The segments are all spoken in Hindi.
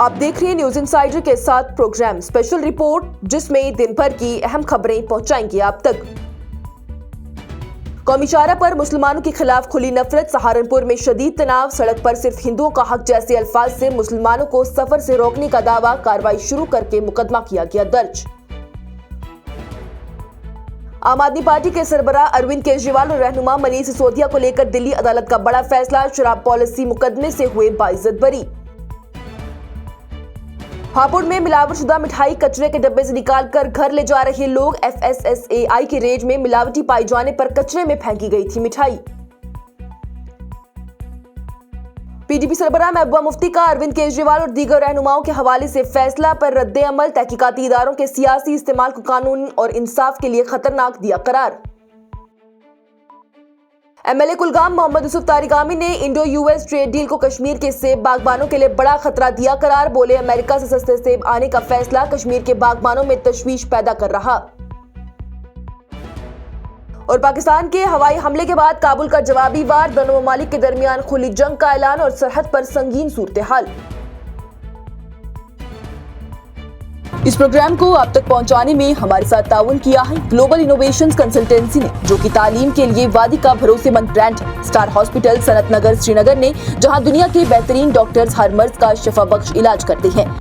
आप देख रहे हैं न्यूज इनसाइडर के साथ प्रोग्राम स्पेशल रिपोर्ट, जिसमें दिन भर की अहम खबरें पहुंचाएंगे आप तक। कौमी चारा पर मुसलमानों के खिलाफ खुली नफरत, सहारनपुर में शदीद तनाव, सड़क पर सिर्फ हिंदुओं का हक जैसे अल्फाज से मुसलमानों को सफर से रोकने का दावा, कार्रवाई शुरू करके मुकदमा किया गया दर्ज। आम आदमी पार्टी के सरबराह अरविंद केजरीवाल और रहनुमा मनीष सिसोदिया को लेकर दिल्ली अदालत का बड़ा फैसला, शराब पॉलिसी मुकदमे से हुए बाइज्जत बरी। हापुड़ में मिलावटशुदा मिठाई कचरे के डब्बे से निकालकर घर ले जा रहे लोग, FSSAI की रेड में मिलावटी पाए जाने पर कचरे में फेंकी गई थी मिठाई। PDP सरबराह महबूबा मुफ्ती का अरविंद केजरीवाल और दीगर रहनुमाओं के हवाले से फैसला पर रद्दे अमल, तहकीकाती इदारों के सियासी इस्तेमाल को कानून और इंसाफ के लिए खतरनाक दिया करार। MLA कुलगाम मोहम्मद यूसुफ तारिगामी ने इंडो US ट्रेड डील को कश्मीर के सेब बागबानों के लिए बड़ा खतरा दिया करार, बोले अमेरिका से सस्ते सेब आने का फैसला कश्मीर के बागबानों में तशवीश पैदा कर रहा। और पाकिस्तान के हवाई हमले के बाद काबुल का जवाबी वार, दोनों ममालिक के दरमियान खुली जंग का ऐलान और सरहद पर संगीन सूरत-ए-हाल। इस प्रोग्राम को आप तक पहुंचाने में हमारे साथ ताउन किया है ग्लोबल इनोवेशंस कंसल्टेंसी ने, जो कि तालीम के लिए वादी का भरोसेमंद ब्रांड है। स्टार हॉस्पिटल सनत नगर श्रीनगर ने, जहां दुनिया के बेहतरीन डॉक्टर्स हर मर्ज का शिफा बख्श इलाज करते हैं।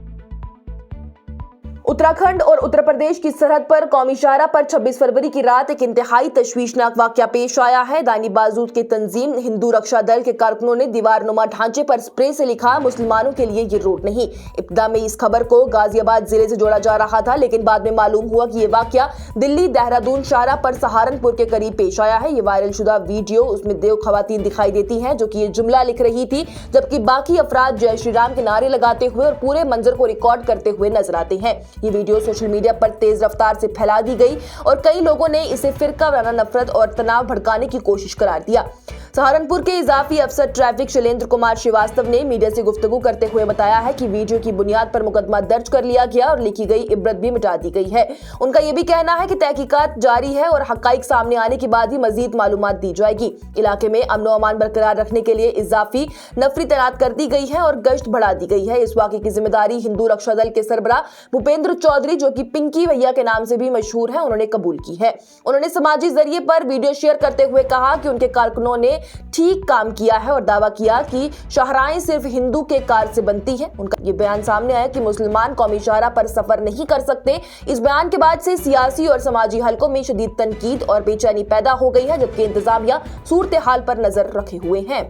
उत्तराखंड और उत्तर प्रदेश की सरहद पर कौमी शाहराह पर 26 फरवरी की रात एक इंतहाई तशवीशनाक वाकया पेश आया है। दानी बाजूद की तंजीम हिंदू रक्षा दल के कारकुनों ने दीवारनुमा ढांचे पर स्प्रे से लिखा, मुसलमानों के लिए ये रोड नहीं। इब्तिदा में इस खबर को गाजियाबाद जिले से जोड़ा जा रहा था, लेकिन बाद में मालूम हुआ कि ये वाकया दिल्ली देहरादून शाहराह पर सहारनपुर के करीब पेश आया है। ये वायरल शुदा वीडियो, उसमें 2 खवातीन दिखाई देती हैं जो कि ये जुमला लिख रही थी, जबकि बाकी अफराद जय श्री राम के नारे लगाते हुए और पूरे मंजर को रिकॉर्ड करते हुए नजर आते हैं। ये वीडियो सोशल मीडिया पर तेज रफ्तार से फैला दी गई और कई लोगों ने इसे फिरका वाराना नफरत और तनाव भड़काने की कोशिश करार दिया। सहारनपुर के इजाफी अफसर ट्रैफिक शैलेंद्र कुमार श्रीवास्तव ने मीडिया से गुफ्तगू करते हुए बताया है कि वीडियो की बुनियाद पर मुकदमा दर्ज कर लिया गया और लिखी गई इबरत भी मिटा दी गई है। उनका यह भी कहना है कि तहकीकात जारी है और हकाइक सामने आने के बाद ही मजीद मालूमात दी जाएगी। इलाके में अमन और अमान बरकरार रखने के लिए इजाफी नफरी तैनात कर दी गई है और गश्त बढ़ा दी गई है। इस वाक़े की जिम्मेदारी हिंदू रक्षा दल के सरबराह भूपेंद्र चौधरी, जो कि पिंकी भैया के नाम से भी मशहूर है, उन्होंने कबूल की है। उन्होंने समाजी जरिए पर वीडियो शेयर करते हुए कहा कि उनके कारकुनों ने ठीक काम किया है और दावा किया कि शाहराहें सिर्फ हिंदू के कार से बनती है। उनका ये बयान सामने आया कि मुसलमान कौमी शाहराह पर सफर नहीं कर सकते। इस बयान के बाद से सियासी और समाजी हलकों में शदीद तनकीद और बेचैनी पैदा हो गई है, जबकि इंतजामिया सूरत हाल पर नजर रखे हुए हैं।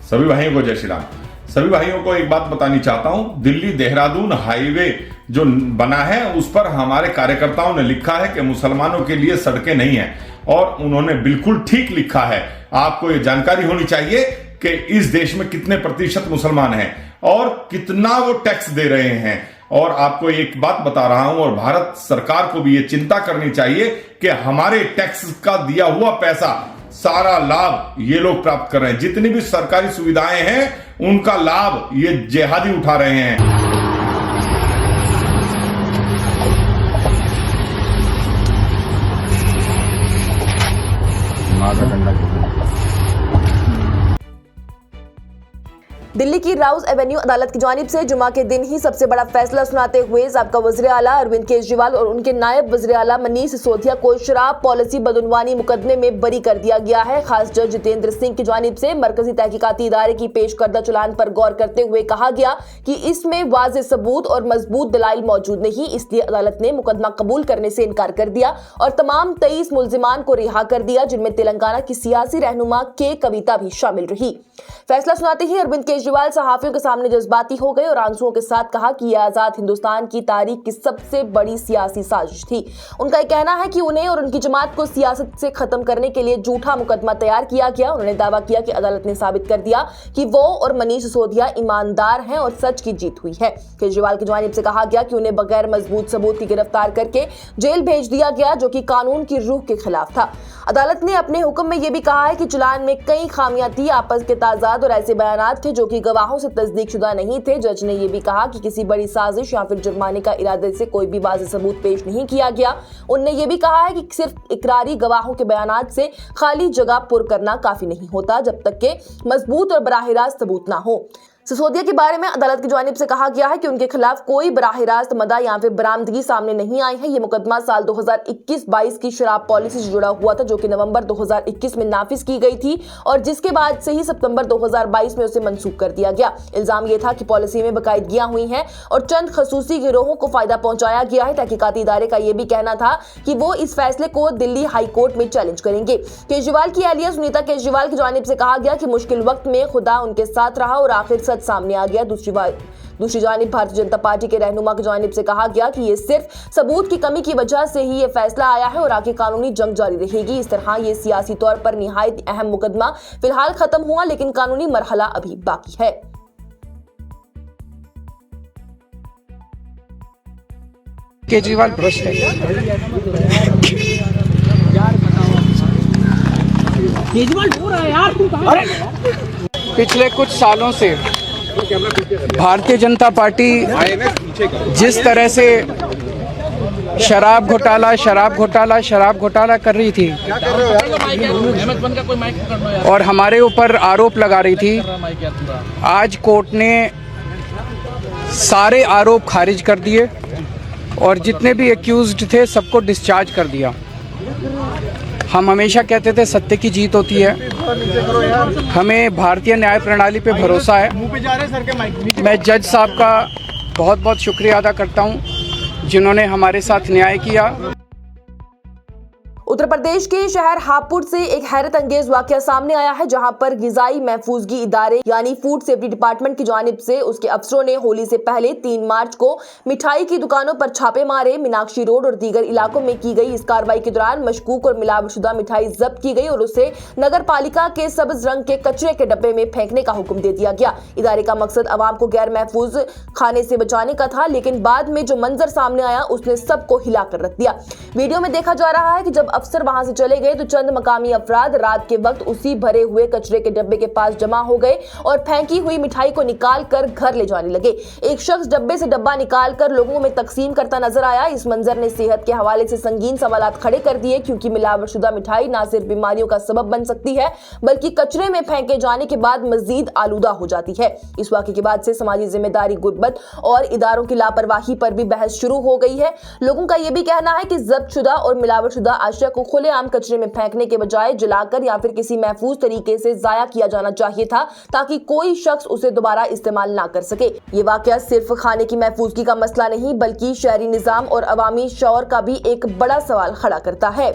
सभी भाइयों को जय श्री राम। सभी भाइयों को एक बात बतानी चाहता हूं, दिल्ली देहरादून हाईवे जो बना है उस पर हमारे कार्यकर्ताओं ने लिखा है कि मुसलमानों के लिए सड़कें नहीं है, और उन्होंने बिल्कुल ठीक लिखा है। आपको ये जानकारी होनी चाहिए कि इस देश में कितने प्रतिशत मुसलमान हैं और कितना वो टैक्स दे रहे हैं। और आपको एक बात बता रहा हूं, और भारत सरकार को भी ये चिंता करनी चाहिए कि हमारे टैक्स का दिया हुआ पैसा, सारा लाभ ये लोग प्राप्त कर रहे हैं। जितनी भी सरकारी सुविधाएं हैं उनका लाभ ये जिहादी उठा रहे हैं। दिल्ली की राउज एवेन्यू अदालत की जानिब से जुमा के दिन ही सबसे बड़ा फैसला सुनाते हुए साबका वज़ीर आला अरविंद केजरीवाल और उनके नायब वज़ीर आला मनीष सिसोदिया को शराब पॉलिसी बदउनवानी मुकदमे में बरी कर दिया गया है। खास जज जितेंद्र सिंह की जानिब से मरकजी तहकीकाती इदारे की पेश करदा चलान पर गौर करते हुए कहा गया कि इसमें वाज़ेह सबूत और मजबूत दलाइल मौजूद नहीं, इसलिए अदालत ने मुकदमा कबूल करने से इनकार कर दिया और तमाम 23 मुलजिमान को रिहा कर दिया, जिनमें तेलंगाना की सियासी रहनुमा के कविता भी शामिल रही। फैसला सुनाते ही अरविंद केजरीवाल सहाफियों के सामने जज्बाती हो गए और आंसुओं के साथ कहा कि यह आजाद हिंदुस्तान की तारीख की सबसे बड़ी सियासी साजिश थी। उनका यह कहना है कि उन्हें और उनकी जमात को सियासत से खत्म करने के लिए झूठा मुकदमा तैयार किया गया। उन्होंने दावा किया कि अदालत ने साबित कर दिया कि वो और मनीष सिसोदिया ईमानदार हैं और सच की जीत हुई है। केजरीवाल की जानिब से कहा गया कि उन्हें बगैर मजबूत सबूत की गिरफ्तार करके जेल भेज दिया गया, जो कि कानून की रूह के खिलाफ था। अदालत ने अपने हुक्म में यह भी कहा है कि चलान में कई खामियां थी, आपस के ताजा अफराद और ऐसे बयानात थे जो कि गवाहों से तस्दीकशुदा नहीं थे। जज ने यह भी कहा कि किसी बड़ी साजिश या फिर जुर्माने का इरादे से कोई भी वाज़ेह सबूत पेश नहीं किया गया। उनने ये भी कहा है कि सिर्फ इकरारी गवाहों के बयानात से खाली जगह पुर करना काफी नहीं होता जब तक के मजबूत और बराह रास्त सबूत ना हो। सिसोदिया के बारे में अदालत की जानिब से कहा गया है कि उनके खिलाफ कोई बराह रास्त मदा या फिर बरामदगी सामने नहीं आई है। ये मुकदमा साल 2021-22 की शराब पॉलिसी से जुड़ा हुआ था जो कि नवंबर 2021 में नाफिज की गई थी और जिसके बाद से ही सितंबर 2022 में उसे मनसूख कर दिया गया। इल्जाम यह था कि पॉलिसी में बकायदगियां हुई हैं और चंद खसूसी गिरोहों को फायदा पहुंचाया गया है। तहकीकाती इदारे का यह भी कहना था कि वो इस फैसले को दिल्ली हाई कोर्ट में चैलेंज करेंगे। केजरीवाल की एहलिया सुनीता केजरीवाल की जानिब से कहा गया कि मुश्किल वक्त में खुदा उनके साथ रहा और आखिर सच सामने आ गया। दूसरी जानिब भारतीय जनता पार्टी के रहनुमा की जानिब से कहा गया कि ये सिर्फ सबूत की कमी की वजह से ही ये फैसला आया है और आगे कानूनी जंग जारी रहेगी। इस तरह ये सियासी तौर पर निहायत अहम मुकदमा फिलहाल खत्म हुआ लेकिन कानूनी मरहला अभी बाकी है। केजरीवाल भ्रष्ट है। केजरीवाल हो रहा है यार, तू कहाँ? पिछले कुछ सालों से भारतीय जनता पार्टी जिस तरह से शराब घोटाला कर रही थी और हमारे ऊपर आरोप लगा रही थी, आज कोर्ट ने सारे आरोप खारिज कर दिए और जितने भी एक्यूज्ड थे सबको डिस्चार्ज कर दिया। हम हमेशा कहते थे सत्य की जीत होती है। हमें भारतीय न्याय प्रणाली पे भरोसा है। मैं जज साहब का बहुत बहुत शुक्रिया अदा करता हूं जिन्होंने हमारे साथ न्याय किया। उत्तर प्रदेश के शहर हापुड़ से एक हैरत अंगेज वाकया सामने आया है जहां पर गिजाई महफूजगी इदारे यानी फूड सेफ्टी डिपार्टमेंट की जानिब से उसके अफसरों ने होली से पहले 3 मार्च को मिठाई की दुकानों पर छापे मारे। मीनाक्षी रोड और दीगर इलाकों में की गई इस कार्रवाई के दौरान मशकूक और मिलावटशुदा मिठाई जब्त की गई और उसे नगर पालिका के सब्ज रंग के कचरे के डब्बे में फेंकने का हुक्म दे दिया गया। इदारे का मकसद अवाम को गैर महफूज खाने से बचाने का था लेकिन बाद में जो मंजर सामने आया उसने सबको हिला कर रख दिया। वीडियो में देखा जा रहा है कि जब अफसर वहां से चले गए तो चंद मकामी अफराद रात के वक्त उसी भरे हुए कचरे के डब्बे के पास जमा हो गए और फेंकी हुई मिठाई को निकाल कर घर ले जाने लगे। एक शख्स डब्बे से डब्बा निकाल कर लोगों में तकसीम करता नजर आया। इस मंजर ने सेहत के हवाले से संगीन सवालात खड़े कर दिए क्योंकि मिलावटशुदा मिठाई न सिर्फ बीमारियों का सबब बन सकती है बल्कि कचरे में फेंके जाने के बाद मजीद आलूदा हो जाती है। इस वाक़े के बाद से समाजी जिम्मेदारी, गुर्बत और इदारों की लापरवाही पर भी बहस शुरू हो गई है। लोगों का यह भी कहना है कि जब्तशुदा और मिलावटशुदा अशिया को खुलेआम कचरे में फेंकने के बजाय जलाकर या फिर किसी महफूज तरीके से जाया किया जाना चाहिए था ताकि कोई शख्स उसे दोबारा इस्तेमाल ना कर सके। ये वाकया सिर्फ खाने की महफूजगी का मसला नहीं बल्कि शहरी निजाम और अवामी शौर का भी एक बड़ा सवाल खड़ा करता है।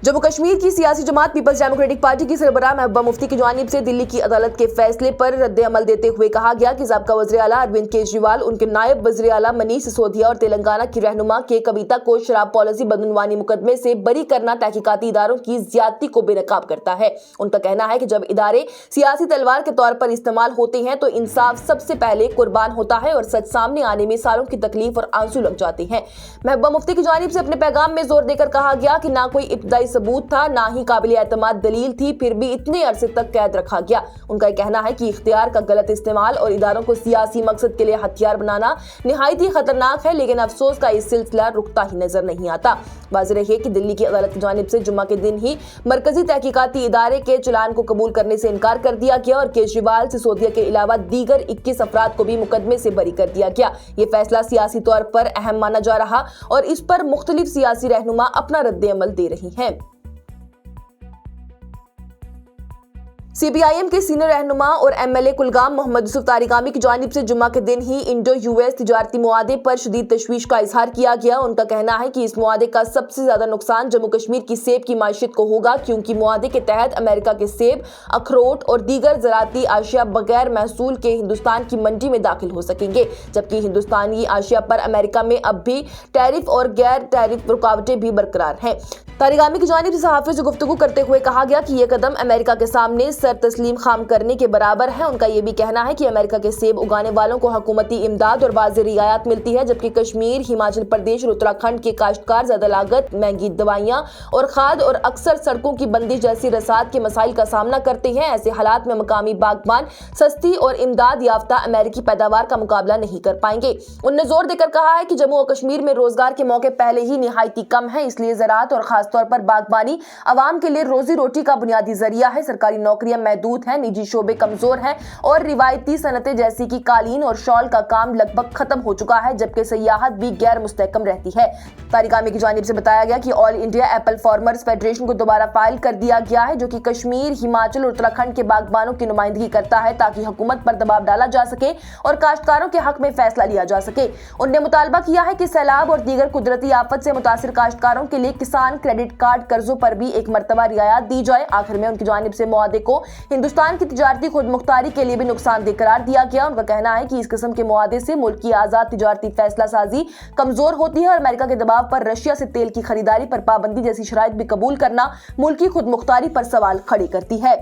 जम्मू कश्मीर की सियासी जमात पीपल्स डेमोक्रेटिक पार्टी की सरबराह महबूबा मुफ्ती की जानिब से दिल्ली की अदालत के फैसले पर रद्द अमल देते हुए कहा गया कि साबका वज़ीर आला अरविंद केजरीवाल, उनके नायब वज़ीर आला मनीष सिसोदिया और तेलंगाना की रहनुमा के कविता को शराब पॉलिसी बदनवानी मुकदमे से बरी करना तहकीकाती इदारों की ज्यादती को बेनकाब करता है। उनका कहना है कि जब इदारे सियासी तलवार के तौर पर इस्तेमाल होते हैं तो इंसाफ सबसे पहले कुर्बान होता है और सच सामने आने में सालों की तकलीफ और आंसू लग जाते हैं। महबूबा मुफ्ती की जानिब से अपने पैगाम में जोर देकर कहा गया कि ना कोई इब्तदाई सबूत था, ना ही काबिल एतमाद दलील थी, फिर भी इतने अरसे तक कैद रखा गया। उनका कहना है कि इख्तियार का गलत इस्तेमाल और इदारों को सियासी मकसद के लिए हथियार बनाना निहायत ही खतरनाक है लेकिन अफसोस का इस सिलसिला रुकता ही नजर नहीं आता। वाज़ेह है कि दिल्ली की अदालत की जानिब से जुम्मा के दिन ही मरकजी तहकीकाती इदारे के चलान को कबूल करने से इनकार कर दिया गया और केजरीवाल, सिसोदिया के अलावा दीगर 21 अफराद को भी मुकदमे से बरी कर दिया गया। ये फैसला सियासी तौर पर अहम माना जा रहा और इस पर मुख्तलिफ सियासी रहनुमा अपना रद्द अमल दे रही हैं। सीपीआईएम के सीनियर रहनुमा और एमएलए कुलगाम मोहम्मद यूसुफ तारिगामी की जानिब से जुम्मा के दिन ही इंडो यूएस तिजारती मुआदे पर शदीद तशवीश का इजहार किया गया। उनका कहना है कि इस मुआदे का सबसे ज्यादा नुकसान जम्मू कश्मीर की सेब की माशियत को होगा, क्योंकि मुआदे के तहत अमेरिका के सेब, अखरोट और दीगर ज़राती आशिया बगैर महसूल के हिंदुस्तान की मंडी में दाखिल हो सकेंगे, जबकि हिंदुस्तानी आशिया पर अमेरिका में अब भी टैरिफ और गैर टैरिफ रुकावटें भी बरकरार हैं। तारिगामी की जानिब से सहाफ़ियों से गुफ्तगू करते हुए कहा गया कि यह कदम अमेरिका के सामने सर तस्लीम खाम करने के बराबर है। उनका यह भी कहना है कि अमेरिका के सेब उगाने वालों को हुकूमती इमदाद और वाज़ेह रियायत मिलती है, जबकि कश्मीर, हिमाचल प्रदेश और उत्तराखंड के काश्तकार ज्यादा लागत, महंगी दवाइयाँ और खाद और अक्सर सड़कों की बंदिश जैसी रसाद के मसाइल का सामना करते हैं। ऐसे हालात में मकामी बागबान सस्ती और इमदाद याफ्ता अमेरिकी पैदावार का मुकाबला नहीं कर पाएंगे। उन्होंने जोर देकर कहा है कि जम्मू और कश्मीर में रोजगार के मौके पहले ही निहायती कम है, इसलिए ज़राअत और खास तौर पर बागबानी अवाम के लिए रोजी रोटी का बुनियादी जरिया है। सरकारी नौकरियां महदूद हैं, निजी शोबे कमजोर हैं और रिवायती सनतें जैसी कि कालीन और शॉल का काम लगभग खत्म हो चुका है, जबकि सयाहत भी गैर मुस्तहकम रहती है। तारिगामी की जानिब से बताया गया कि all India Apple farmers federation को दोबारा फाइल कर दिया गया है, जो कि कश्मीर, हिमाचल और उत्तराखंड के बागबानों की नुमाइंदगी करता है, ताकि हुकूमत पर दबाव डाला जा सके और काश्तकारों के हक में फैसला लिया जा सके। उन्होंने मुतालबा किया है कि सैलाब और दीगर कुदरती आफत से मुतासिर काश्तकारों के लिए किसान क्रेडिट कार्ड कर्जों पर भी एक मर्तबा रियायत दी जाए। आखिर में उनकी जानिब से मुआदे को हिंदुस्तान की तिजारती खुदमुख्तारी के लिए भी नुकसानदेह करार दिया गया। उनका कहना है कि इस किस्म के मुआदे से मुल्क की आजाद तिजारती फैसला साजी कमजोर होती है और अमेरिका के दबाव पर रशिया से तेल की खरीदारी पर पाबंदी जैसी शराइत भी कबूल करना मुल्क की खुदमुख्तारी पर सवाल खड़े करती है।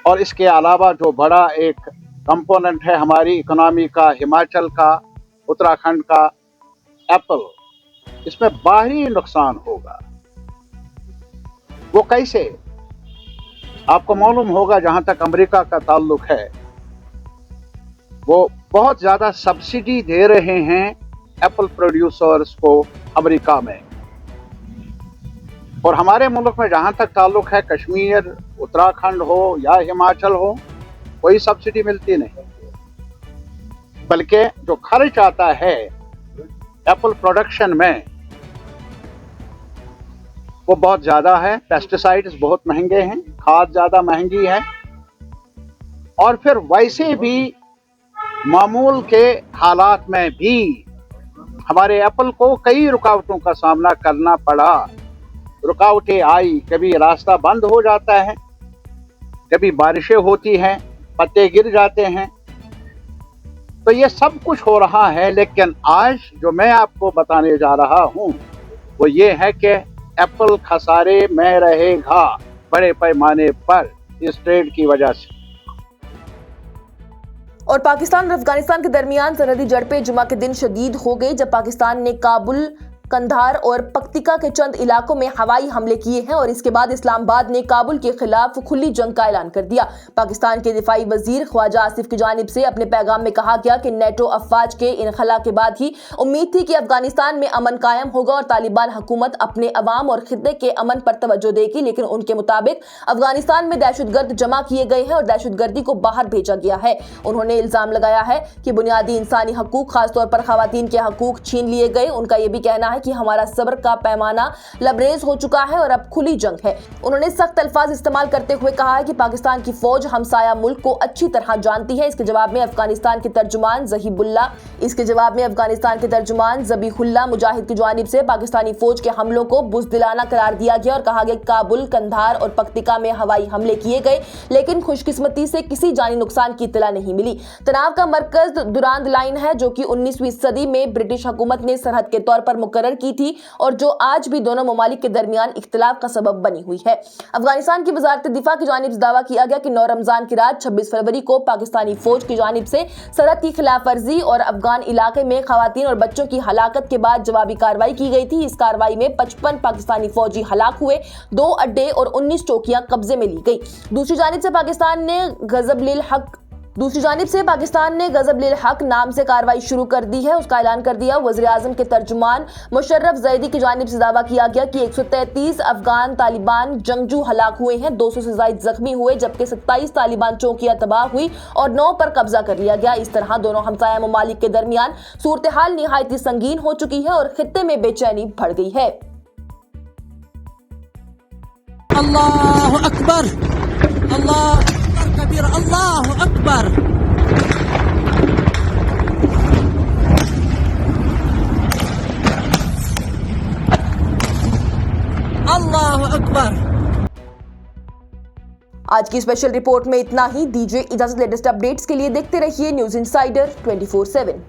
और इसके अलावा जो बड़ा एक कंपोनेंट है हमारी इकोनॉमी का, हिमाचल का, उत्तराखंड का, एप्पल, इसमें बाहरी नुकसान होगा। वो कैसे? आपको मालूम होगा, जहां तक अमेरिका का ताल्लुक है, वो बहुत ज्यादा सब्सिडी दे रहे हैं एप्पल प्रोड्यूसर्स को अमेरिका में। और हमारे मुल्क में जहां तक ताल्लुक है, कश्मीर, उत्तराखंड हो या हिमाचल हो, कोई सब्सिडी मिलती नहीं, बल्कि जो खर्च आता है एप्पल प्रोडक्शन में वो बहुत ज्यादा है। पेस्टिसाइड्स बहुत महंगे हैं, खाद ज्यादा महंगी है, और फिर वैसे भी मामूल के हालात में भी हमारे एप्पल को कई रुकावटों का सामना करना पड़ा। रुकावटें आई, कभी रास्ता बंद हो जाता है, कभी बारिशें होती हैं, पत्ते गिर जाते हैं, तो ये सब कुछ हो रहा है। लेकिन आज जो मैं आपको बताने जा रहा हूं वो ये है कि एप्पल खसारे में रहेगा बड़े पैमाने पर इस ट्रेड की वजह से। और पाकिस्तान और अफगानिस्तान के दरमियान सरहदी झड़पें जुमा के दिन शदीद हो गई, जब पाकिस्तान ने काबुल, कंधार और पक्तिका के चंद इलाकों में हवाई हमले किए हैं और इसके बाद इस्लामाबाद ने काबुल के खिलाफ खुली जंग का ऐलान कर दिया। पाकिस्तान के दिफाई वजीर ख्वाजा आसिफ की जानिब से अपने पैगाम में कहा गया कि नेटो अफवाज के इनखला के बाद ही उम्मीद थी कि अफगानिस्तान में अमन कायम होगा और तालिबान हुकूमत अपने अवाम और खित्ते के अमन पर तवज्जो देगी, लेकिन उनके मुताबिक अफगानिस्तान में दहशतगर्द जमा किए गए हैं और दहशतगर्दी को बाहर भेजा गया है। उन्होंने इल्जाम लगाया है कि बुनियादी इंसानी हकूक, खासतौर पर खवातीन के हकूक छीन लिए गए। उनका यह भी कहना है कि हमारा सब्र का पैमाना लबरेज हो चुका है और अब खुली जंग है। उन्होंने सख्त अल्फाज इस्तेमाल करते हुए कहा है कि पाकिस्तान की फौज हमसाया मुल्क को अच्छी तरह जानती है। इसके जवाब में अफगानिस्तान के तर्जुमान ज़बीहुल्लाह मुजाहिद की जानिब से पाकिस्तानी फौज के हमलों को बुज़दिलाना करार दिया गया और कहा गया काबुल, कंधार और पक्तिका में हवाई हमले किए गए, लेकिन खुशकिस्मती से किसी जानी नुकसान की इत्तला नहीं मिली। तनाव का मरकज दुरांद लाइन है, जो कि 19वीं सदी में ब्रिटिश हुकूमत ने सरहद के तौर पर मुकर्रर की थी और जो आज भी दोनों ममालिक के दरमियान इख्तिलाफ का सबब बनी हुई है। अफगानिस्तान की वजारत दिफा की जानिब से दावा किया गया कि 9 रमजान की रात 26 फरवरी को पाकिस्तानी फौज की जानिब से सरहद की खिलाफ वर्जी और अफगान इलाके में खवातीन और बच्चों की हलाकत के बाद जवाबी कार्रवाई की गई थी। इस कार्रवाई में 55 पाकिस्तानी फौजी हलाक हुए, 2 अड्डे और 19 चौकियां कब्जे में ली गई। दूसरी जानिब से पाकिस्तान ने गजब लिल हक नाम से कार्रवाई शुरू कर दी है, उसका ऐलान कर दिया। वज़ीर आज़म के तर्जुमान मुशर्रफ ज़ैदी की जानिब से दावा किया गया कि 133 अफगान तालिबान जंगजू हलाक हुए हैं, 200 से ज़ायद जख्मी हुए, जबकि 27 तालिबान चौकियां तबाह हुई और 9 पर कब्जा कर लिया गया। इस तरह दोनों हमसाया ममालिक के दरमियान सूरत हाल निहायती संगीन हो चुकी है और खित्ते में बेचैनी बढ़ गई है। अल्लाहु अकबर, अल्लाहु अकबर कबीर, अल्लाहु अकबर। अल्लाहु अकबर। आज की स्पेशल रिपोर्ट में इतना ही। दीजिए इजाजत। लेटेस्ट अपडेट्स के लिए देखते रहिए न्यूज इंसाइडर 24/7।